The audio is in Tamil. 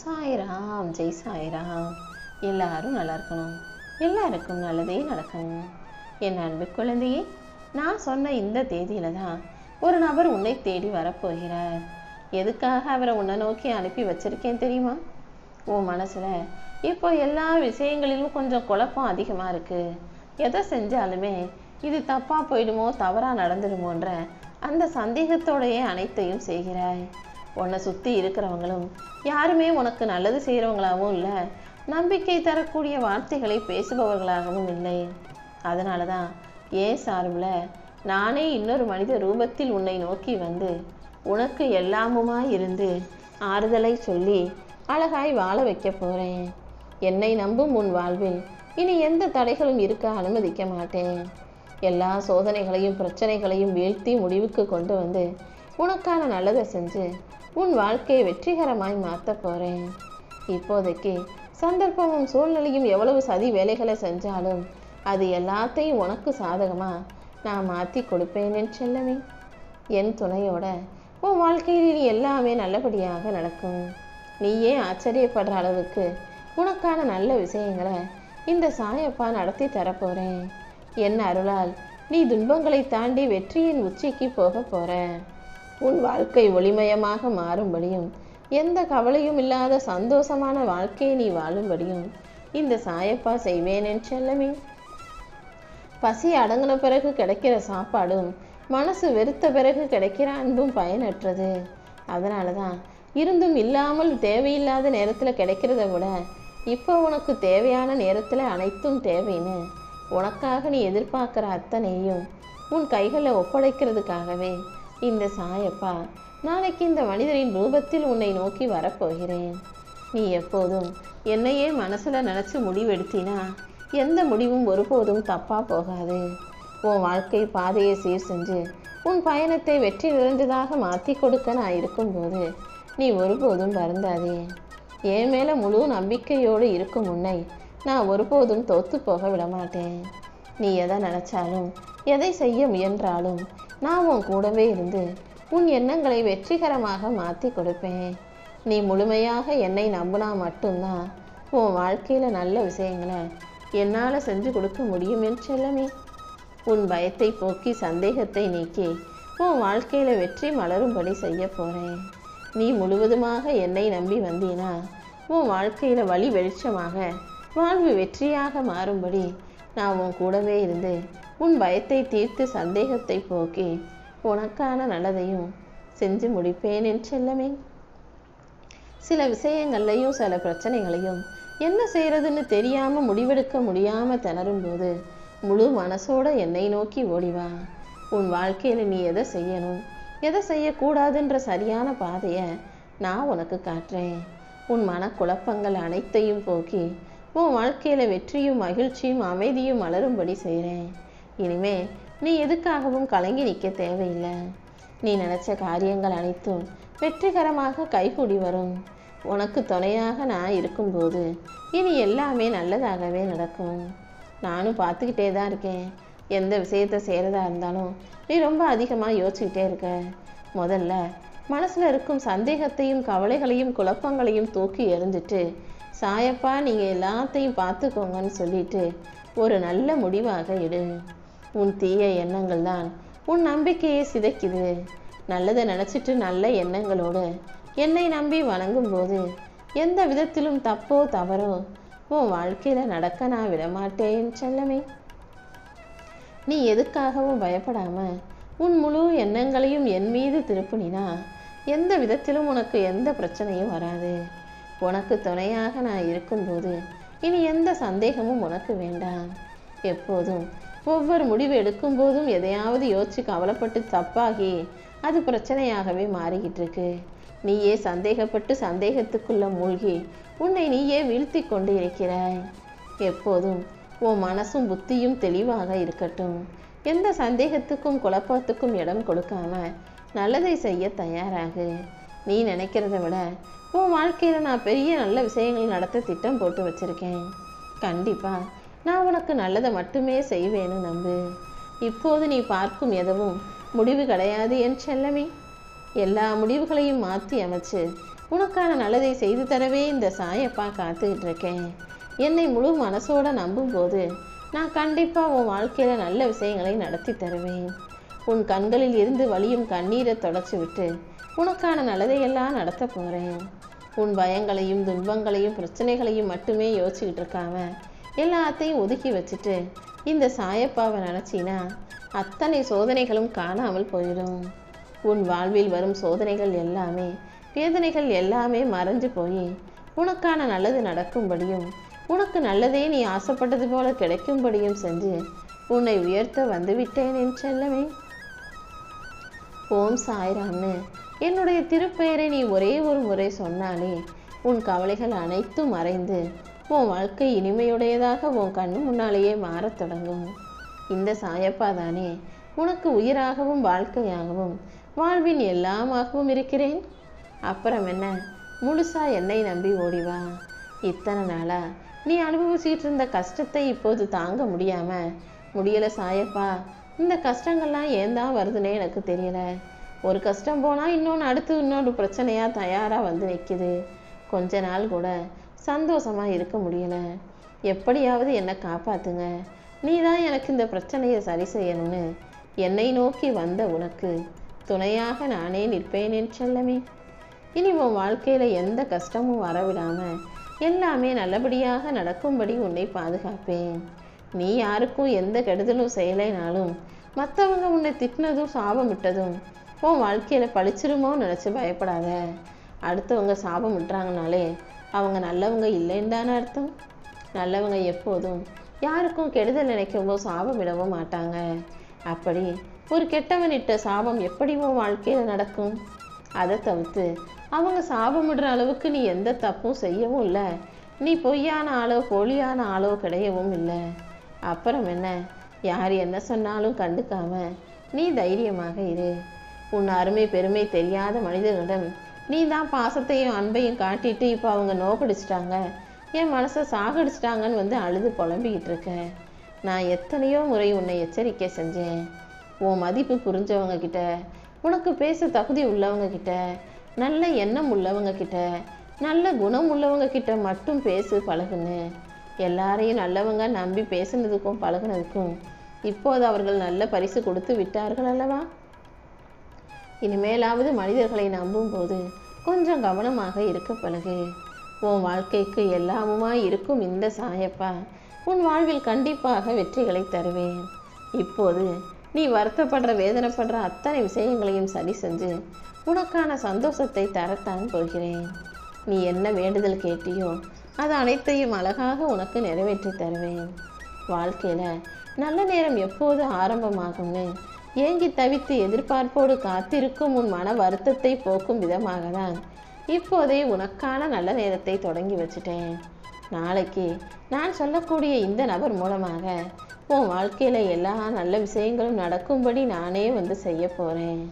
சாய்ராம். ஜெய் சாய்ராம். எல்லாரும் நல்லா இருக்கணும், எல்லாருக்கும் நல்லதே நடக்கணும். என் அன்பு குழந்தையே, நான் சொன்ன இந்த தேதியில தான் ஒரு நபர் உன்னை தேடி வரப்போகிறார். எதுக்காக அவரை உன்னை நோக்கி அனுப்பி வச்சிருக்கேன் தெரியுமா? உன் மனசுல இப்போ எல்லா விஷயங்களிலும் கொஞ்சம் குழப்பம் அதிகமா இருக்கு. எதை செஞ்சாலுமே இது தப்பா போயிடுமோ, தவறா நடந்துடுமோன்ற அந்த சந்தேகத்தோடையே அனைத்தையும் செய்கிறாய். உன்னை சுற்றி இருக்கிறவங்களும் யாருமே உனக்கு நல்லது செய்கிறவங்களாகவும் இல்லை, நம்பிக்கை தரக்கூடிய வார்த்தைகளை பேசுபவர்களாகவும் இல்லை. அதனால தான் ஏன் சார்பில் நானே இன்னொரு மனித ரூபத்தில் உன்னை நோக்கி வந்து உனக்கு எல்லாமுமாய் இருந்து ஆறுதலை சொல்லி அழகாய் வாழ வைக்க போகிறேன். என்னை நம்பும் உன் வாழ்வில் இனி எந்த தடைகளும் இருக்க அனுமதிக்க மாட்டேன். எல்லா சோதனைகளையும் பிரச்சனைகளையும் வீழ்த்தி முடிவுக்கு கொண்டு வந்து உனக்கான நல்லதை செஞ்சு உன் வாழ்க்கையை வெற்றிகரமாய் மாற்ற போகிறேன். இப்போதைக்கு சந்தர்ப்பமும் சூழ்நிலையும் எவ்வளவு சதி வேலைகளை செஞ்சாலும் அது எல்லாத்தையும் உனக்கு சாதகமாக நான் மாற்றி கொடுப்பேன் என் செல்லமே. என் துணையோட உன் வாழ்க்கையில் நீ எல்லாமே நல்லபடியாக நடக்கும். நீயே ஆச்சரியப்படுற அளவுக்கு உனக்கான நல்ல விஷயங்களை இந்த சாயப்பா நடத்தி தரப்போகிறேன். என் அருளால் நீ துன்பங்களை தாண்டி வெற்றியின் உச்சிக்கு போக போற. உன் வாழ்க்கை ஒளிமயமாக மாறும்படியும் எந்த கவலையும் இல்லாத சந்தோஷமான வாழ்க்கையை நீ வாழும்படியும் இந்த சாயப்பா செய்வேன் என் செல்லமே. பசி அடங்கின பிறகு கிடைக்கிற சாப்பாடும் மனசு வெறுத்த பிறகு கிடைக்கிற அன்பும் பயனற்றது. அதனால தான் இருந்தும் இல்லாமல் தேவையில்லாத நேரத்தில் கிடைக்கிறத விட இப்போ உனக்கு தேவையான நேரத்தில் அனைத்தும் தேவைன்னு உனக்காக நீ எதிர்பார்க்குற அத்தனையும் உன் கைகளில் ஒப்படைக்கிறதுக்காகவே இந்த சாயப்பா நாளைக்கு இந்த மனிதரின் ரூபத்தில் உன்னை நோக்கி வரப்போகிறேன். நீ எப்போதும் என்னையே மனசில் நினச்சி முடிவெடுத்தினா எந்த முடிவும் ஒருபோதும் தப்பாக போகாது. உன் வாழ்க்கை பாதையை சீர் செஞ்சு உன் பயணத்தை வெற்றி நிறைந்ததாக மாற்றி கொடுக்க நான் இருக்கும்போது நீ ஒருபோதும் வருந்தாதே. என் மேலே முழு நம்பிக்கையோடு இருக்கும் உன்னை நான் ஒருபோதும் தோற்று போக விடமாட்டேன். நீ எதை நினச்சாலும் எதை செய்ய முயன்றாலும் நான் உன் கூடவே இருந்து உன் எண்ணங்களை வெற்றிகரமாக மாற்றி கொடுப்பேன். நீ முழுமையாக என்னை நம்பினா மட்டும்தான் உன் வாழ்க்கையில் நல்ல விஷயங்களை என்னால் செஞ்சு கொடுக்க முடியும் என் செல்லமே. உன் பயத்தை போக்கி சந்தேகத்தை நீக்கி உன் வாழ்க்கையில் வெற்றி மலரும்படி செய்ய போகிறேன். நீ முழுவதுமாக என்னை நம்பி வந்தீனா உன் வாழ்க்கையில் வழி வெளிச்சமாக வாழ்வு வெற்றியாக மாறும்படி நான் உன் கூடவே இருந்து உன் பயத்தை தீர்த்து சந்தேகத்தை போக்கி உனக்கான நல்லதையும் செஞ்சு முடிப்பேன் என் செல்லமே. சில விஷயங்கள்லையும் சில பிரச்சனைகளையும் என்ன செய்யறதுன்னு தெரியாமல் முடிவெடுக்க முடியாமல் திணறும் போது முழு மனசோட என்னை நோக்கி ஓடிவா. உன் வாழ்க்கையில் நீ எதை செய்யணும் எதை செய்யக்கூடாதுன்ற சரியான பாதையை நான் உனக்கு காட்டுறேன். உன் மனக்குழப்பங்கள் அனைத்தையும் போக்கி உன் வாழ்க்கையில் வெற்றியும் மகிழ்ச்சியும் அமைதியும் மலரும்படி செய்கிறேன். இனிமே நீ எதுக்காகவும் கலங்கி நிற்க தேவையில்லை. நீ நினச்ச காரியங்கள் அனைத்தும் வெற்றிகரமாக கைகூடி வரும். உனக்கு துணையாக நான் இருக்கும்போது இனி எல்லாமே நல்லதாகவே நடக்கும். நானும் பார்த்துக்கிட்டே தான் இருக்கேன். எந்த விஷயத்தை செய்கிறதா இருந்தாலும் நீ ரொம்ப அதிகமாக யோசிச்சுக்கிட்டே இருக்க. முதல்ல மனசில் இருக்கும் சந்தேகத்தையும் கவலைகளையும் குழப்பங்களையும் தூக்கி எறிஞ்சிட்டு சாயப்பா நீங்கள் எல்லாத்தையும் பார்த்துக்கோங்கன்னு சொல்லிட்டு ஒரு நல்ல முடிவாக எடு. உன் தீய எண்ணங்கள் தான் உன் நம்பிக்கையை சிதைக்குது. நல்லதை நினச்சிட்டு நல்ல எண்ணங்களோடு என்னை நம்பி வணங்கும் போது எந்த விதத்திலும் தப்போ தவறோ உன் வாழ்க்கையில் நடக்க நான் விடமாட்டேன் செல்லமே. நீ எதுக்காகவும் பயப்படாம உன் முழு எண்ணங்களையும் என் மீது திருப்பினா எந்த விதத்திலும் உனக்கு எந்த பிரச்சனையும் வராது. உனக்கு துணையாக நான் இருக்கும்போது இனி எந்த சந்தேகமும் உனக்கு வேண்டாம். எப்போதும் ஒவ்வொரு முடிவு எடுக்கும் போதும் எதையாவது யோசிச்சு கவலைப்பட்டு தப்பாகி அது பிரச்சனையாகவே மாறிக்கிட்டு இருக்கு. நீயே சந்தேகப்பட்டு சந்தேகத்துக்குள்ள மூழ்கி உன்னை நீயே வீழ்த்தி கொண்டு இருக்கிறாய். எப்போதும் உன் மனசும் புத்தியும் தெளிவாக இருக்கட்டும். எந்த சந்தேகத்துக்கும் குழப்பத்துக்கும் இடம் கொடுக்காம நல்லதை செய்ய தயாராகு. நீ நினைக்கிறத விட உன் வாழ்க்கையில் நான் பெரிய நல்ல விஷயங்கள் நடத்த திட்டம் போட்டு வச்சிருக்கேன். கண்டிப்பாக நான் உனக்கு நல்லதை மட்டுமே செய்வேன்னு நம்பு. இப்போது நீ பார்க்கும் எதுவும் முடிவு கிடையாது என் செல்லமே. எல்லா முடிவுகளையும் மாற்றி அமைச்சு உனக்கான நல்லதை செய்து தரவே இந்த சாயப்பா காத்துக்கிட்டு இருக்கேன். என்னை முழு மனசோட நம்பும் போது நான் கண்டிப்பாக உன் வாழ்க்கையில் நல்ல விஷயங்களை நடத்தி தருவேன். உன் கண்களில் இருந்து வலியும் கண்ணீரை தொடச்சி விட்டு உனக்கான நல்லதையெல்லாம் நடத்த போகிறேன். உன் பயங்களையும் துன்பங்களையும் பிரச்சனைகளையும் மட்டுமே யோசிச்சுக்கிட்டு இருக்காம எல்லாத்தையும் ஒதுக்கி வச்சுட்டு இந்த சாயப்பாவை நினச்சினா அத்தனை சோதனைகளும் காணாமல் போயிடும். உன் வாழ்வில் வரும் சோதனைகள் எல்லாமே வேதனைகள் எல்லாமே மறைஞ்சு போய் உனக்கான நல்லது நடக்கும்படியும் உனக்கு நல்லதே நீ ஆசைப்பட்டது போல கிடைக்கும்படியும் செஞ்சு உன்னை உயர்த்த வந்துவிட்டேன் என் செல்லமே. ஓம் சாய்ராம்னு என்னுடைய திருப்பெயரை நீ ஒரே ஒரு முறை சொன்னாலே உன் கவலைகள் அனைத்தும் மறைந்து உன் வாழ்க்கை இனிமையுடையதாக உன் கண்ணு முன்னாலேயே மாறத் தொடங்கும். இந்த சாயப்பா தானே உனக்கு உயிராகவும் வாழ்க்கையாகவும் வாழ்வின் எல்லாமாகவும் இருக்கிறேன். அப்புறம் என்ன, முழுசா என்னை நம்பி ஓடிவா. இத்தனை நாளா நீ அனுபவிச்சுட்டு இருந்த கஷ்டத்தை இப்போது தாங்க முடியல சாயப்பா. இந்த கஷ்டங்கள்லாம் ஏன் தான் வருதுன்னே எனக்கு தெரியல. ஒரு கஷ்டம் போனால் இன்னொன்று அடுத்து இன்னொரு பிரச்சனையாக தயாராக வந்து நிற்கிது. கொஞ்ச நாள் கூட சந்தோஷமாக இருக்க முடியல. எப்படியாவது என்னை காப்பாற்றுங்க, நீ தான் எனக்கு இந்த பிரச்சனையை சரி செய்யணும்னு என்னை நோக்கி வந்த உனக்கு துணையாக நானே நிற்பேன் என் செல்லமே. இனி உன் வாழ்க்கையில் எந்த கஷ்டமும் வரவிடாமல் எல்லாமே நல்லபடியாக நடக்கும்படி உன்னை பாதுகாப்பேன். நீ யாருக்கும் எந்த கெடுதலும் செய்யலைனாலும் மற்றவங்க உன்னை திட்டினதும் சாபமிட்டதும் உன் வாழ்க்கையில் பழிச்சிருமோ நினச்சி பயப்படாத. அடுத்தவங்க சாபம் விட்டுறாங்கனாலே அவங்க நல்லவங்க இல்லைன்னு தானே அர்த்தம். நல்லவங்க எப்போதும் யாருக்கும் கெடுதல் நினைக்கவோ சாபமிடவோ மாட்டாங்க. அப்படி ஒரு கெட்டவன் இட்ட சாபம் எப்படி உன் வாழ்க்கையில் நடக்கும்? அதை தவிர்த்து அவங்க சாபமிடுற அளவுக்கு நீ எந்த தப்பும் செய்யவும் இல்லை. நீ பொய்யான ஆளோ போலியான ஆளோ கிடையவும் இல்லை. அப்புறம் என்ன, யார் என்ன சொன்னாலும் கண்டுக்காம நீ தைரியமாக இரு. உன் அருமை பெருமை தெரியாத மனிதர்களிடம் நீ தான் பாசத்தையும் அன்பையும் காட்டிட்டு இப்போ அவங்க நோக்கடிச்சிட்டாங்க, என் மனசை சாகடிச்சிட்டாங்கன்னு வந்து அழுது புலம்பிக்கிட்டு இருக்க. நான் எத்தனையோ முறை உன்னை எச்சரிக்கை செஞ்சேன். உன் மதிப்பு புரிஞ்சவங்க கிட்ட, உனக்கு பேச தகுதி உள்ளவங்க கிட்ட, நல்ல எண்ணம் உள்ளவங்க கிட்ட, நல்ல குணம் உள்ளவங்க கிட்ட மட்டும் பேசு பழகுன்னு. எல்லாரையும் நல்லவங்க நம்பி பேசுனதுக்கும் பழகுனதுக்கும் இப்போது அவர்கள் நல்ல பரிசு கொடுத்து விட்டார்கள் அல்லவா? இனிமேலாவது மனிதர்களை நம்பும் போது கொஞ்சம் கவனமாக இருக்க பழகு. உன் வாழ்க்கைக்கு எல்லாமுமாய் இருக்கும் இந்த சாயப்பா உன் வாழ்வில் கண்டிப்பாக வெற்றிகளை தருவேன். இப்போது நீ வருத்தப்படுற வேதனைப்படுற அத்தனை விஷயங்களையும் சரி செஞ்சு உனக்கான சந்தோஷத்தை தரத்தான் போகிறேன். நீ என்ன வேண்டுதல் கேட்டியோ அது அனைத்தையும் அழகாக உனக்கு நிறைவேற்றி தருவேன். வாழ்க்கையில் நல்ல நேரம் எப்போது ஆரம்பமாகும்னு ஏங்கி தவித்து எதிர்பார்ப்போடு காத்திருக்கும் உன் மன வருத்தத்தை போக்கும் விதமாக தான் இப்போதே உனக்கான நல்ல நேரத்தை தொடங்கி வச்சுட்டேன். நாளைக்கு நான் சொல்லக்கூடிய இந்த நபர் மூலமாக உன் வாழ்க்கையில் எல்லா நல்ல விஷயங்களும் நடக்கும்படி நானே வந்து செய்ய போகிறேன்.